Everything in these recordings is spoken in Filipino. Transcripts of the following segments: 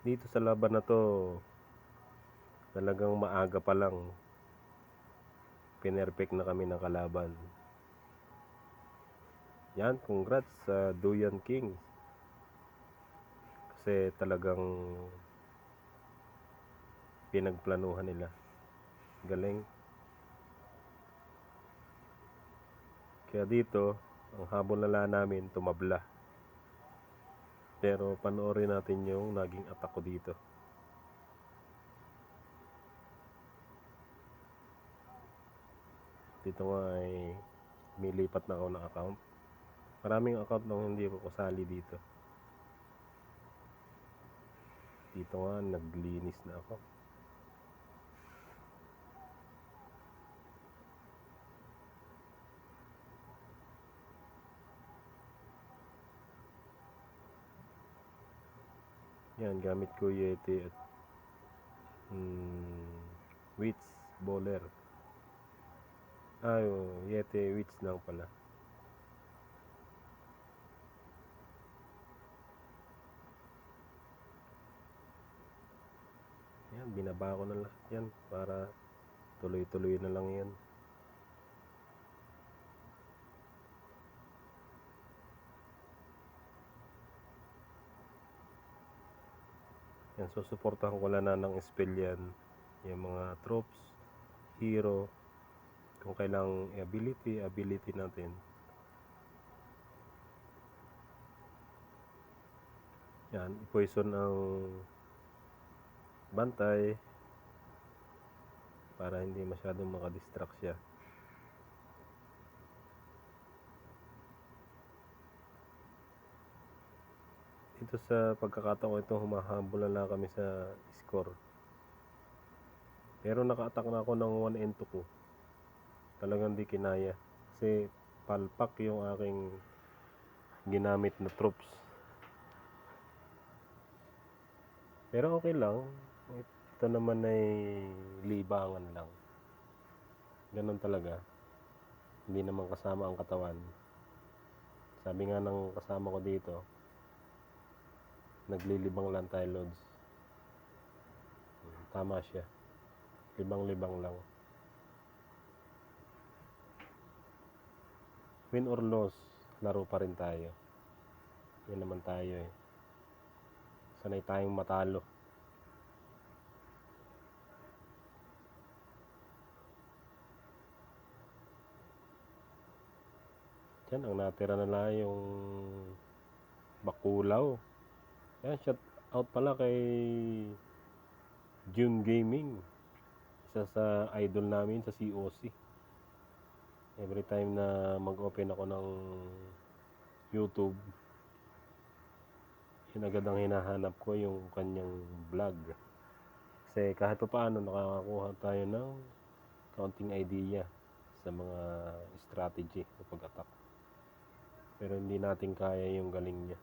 Dito sa laban na to, talagang maaga pa lang pinerfect na kami ng kalaban. Yan, congrats sa Duyan Kings. Kasi talagang pinagplanuhan nila. Galing. Kaya dito, ang habol na namin tumabla. Pero panoorin natin yung naging attack ko dito. Dito nga ay milipat na ako ng account. Maraming account nang hindi ko kasali dito. Dito nga naglinis na ako. Yan, gamit ko Yeti at Wits Bowler. Yeti Wits lang pala. Yan, binaba ko na lahat yan para tuloy-tuloy na lang yan. Yan, susuportahan ko lang na ng spell yan. Yung mga troops, hero, kung kailang ability natin. Yan, poison ang bantay para hindi masyadong makadistract siya. Dito sa pagkakataon ito, humahabol na kami sa score. Pero naka-attack na ako ng 1 and 2 ko. Talagang di kinaya. Kasi palpak yung aking ginamit na troops. Pero okay lang. Ito naman ay libangan lang. Ganun talaga. Hindi naman kasama ang katawan. Sabi nga ng kasama ko dito, naglilibang lang tayo, Lods. Tama siya. Libang-libang lang. Win or loss, laro pa rin tayo. Yan naman tayo eh. Sanay tayong matalo. Yan, ang natira na lang yung Bakulaw. Yan, shout out pala kay June Gaming. Isa sa idol namin sa COC. Every time na mag-open ako ng YouTube, yun agad ang hinahanap ko, yung kanyang vlog. Kasi kahit pa paano nakakakuha tayo ng counting idea sa mga strategy sa pag-attack. Pero hindi natin kaya yung galing niya.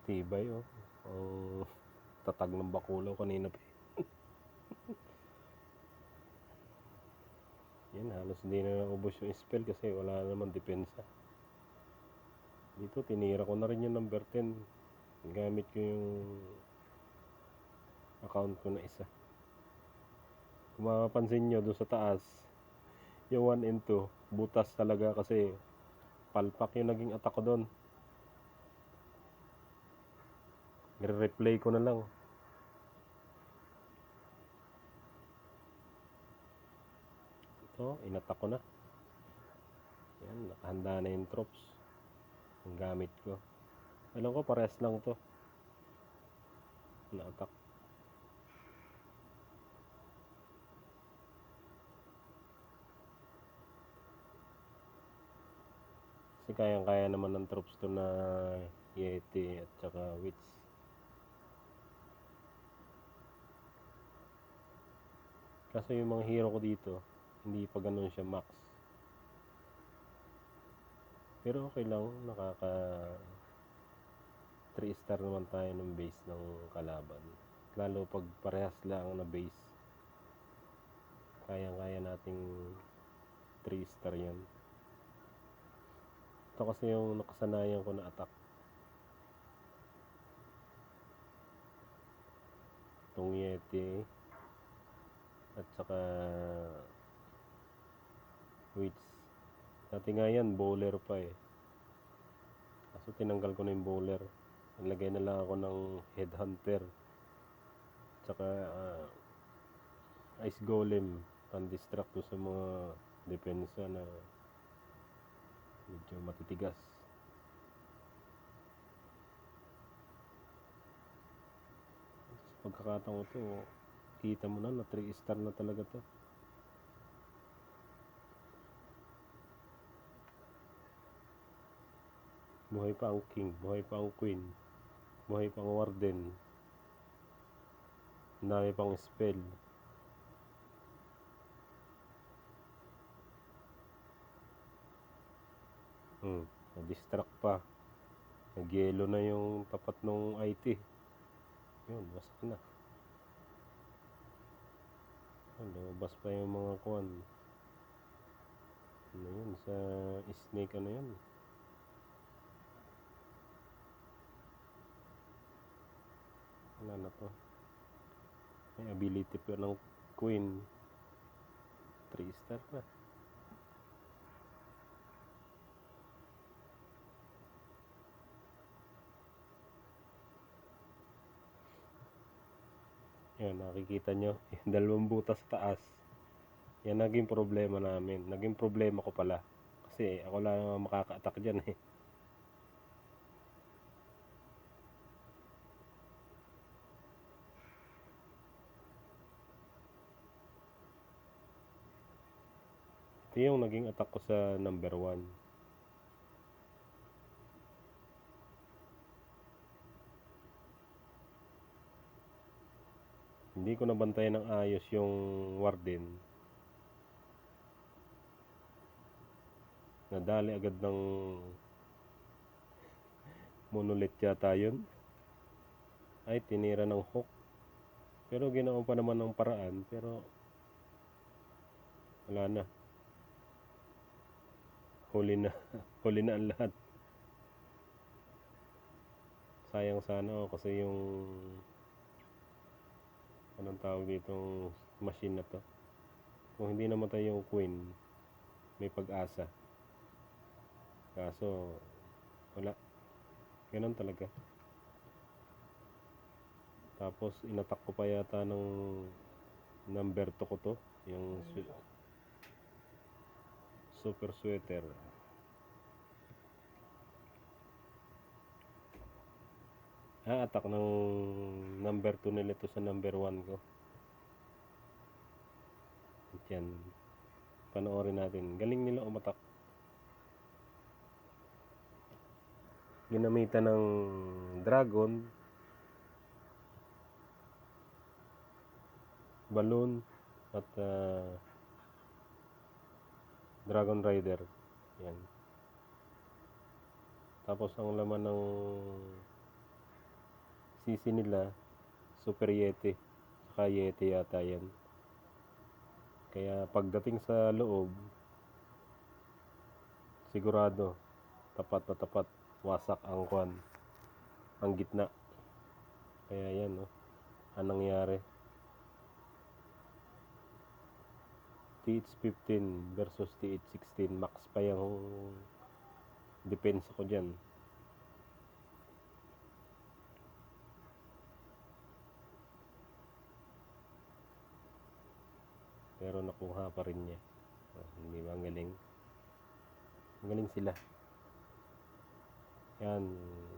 Tibay oh. Ang tatag ng Bakulaw kanina pa. Yan, halos hindi na naubos yung spell kasi wala naman depensa. Dito tinira ko na rin yung number 10. Gamit ko yung account ko na isa. Kung mapapansin nyo doon sa taas, yung 1 and 2 butas talaga kasi palpak yung naging attack ko doon. I-replay ko na lang. Ito, inattack ko na. Yan, nakahanda na yung troops. Ang gamit ko. Alam ko parehas lang to. Na-attack. Kasi kayang-kaya naman ng troops to na Yeti at saka Wits. Kaso yung mga hero ko dito, hindi pa ganun siya max. Pero okay lang, nakaka 3 star naman tayo ng base ng kalaban. Lalo pag parehas lang na base. kayang-kaya nating 3 star yan. Ito kasi yung nakasanayan ko na attack. Itong Yeti at saka Witch. Dati nga yan bowler pa eh, kaso tinanggal ko na yung bowler. Nalagay na lang ako ng headhunter tsaka ice golem pan-distract sa mga depensa na medyo matitigas. Sa pagkakataon to, kita mo na 3 star na talaga to. Buhay pa ang king, buhay pa ang queen, buhay pa ang warden, ang dami pang spell. Na-distract pa, nag-yellow na yung tapat ng IT. Yun, wasak na. Lumabas pa yung mga kuwan. Ano yun, sa snake ano yun. Wala na to. May ability pa ng queen. 3 star na. Yan, nakikita nyo, yung 2 butas taas. Yan naging problema namin. Naging problema ko pala. Kasi ako lang makaka-attack dyan eh. Ito yung naging attack ko sa number 1. Hindi ko nabantayan ng ayos yung warden. Nadali agad ng monolith yata yun. Ay, tinira ng hook. Pero ginawa pa naman ng paraan. Pero wala na. Huli na. Huli na ang lahat. Sayang sana kasi yung anong tawag ditong machine na to. Kung hindi namatay yung queen, may pag-asa. Kaso wala. Ganun talaga. Tapos inattack ko pa yata ng number 2 ko to, yung super sweater. Attack ng number 2 nila to sa number 1 ko. Yan, panoorin natin. Galing nila umatak. Ginamitan ng dragon, balloon at dragon rider. Yan. Tapos ang laman ng sisi nila super yeti, saka yeti yata yan. Kaya pagdating sa loob, sigurado tapat na tapat, wasak ang kwan, ang gitna. Kaya yan, no, anong nangyari. TH15 versus TH16, max pa yung depensa ko dyan. Pero nakuha pa rin niya. Hindi ba ang galing? Ang galing sila. Yan.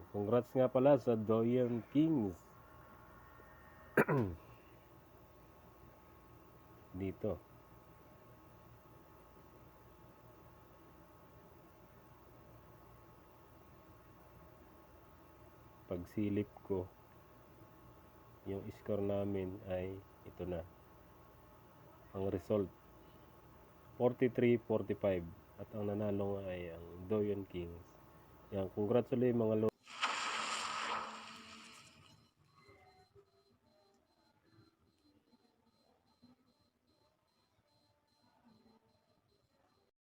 Congrats nga pala sa Doyen Kings. Dito. Pagsilip ko, yung score namin ay ito na. Ang result 43-45 at ang nanalo nga ay ang Doyen Kings. Yan, congrats ulit mga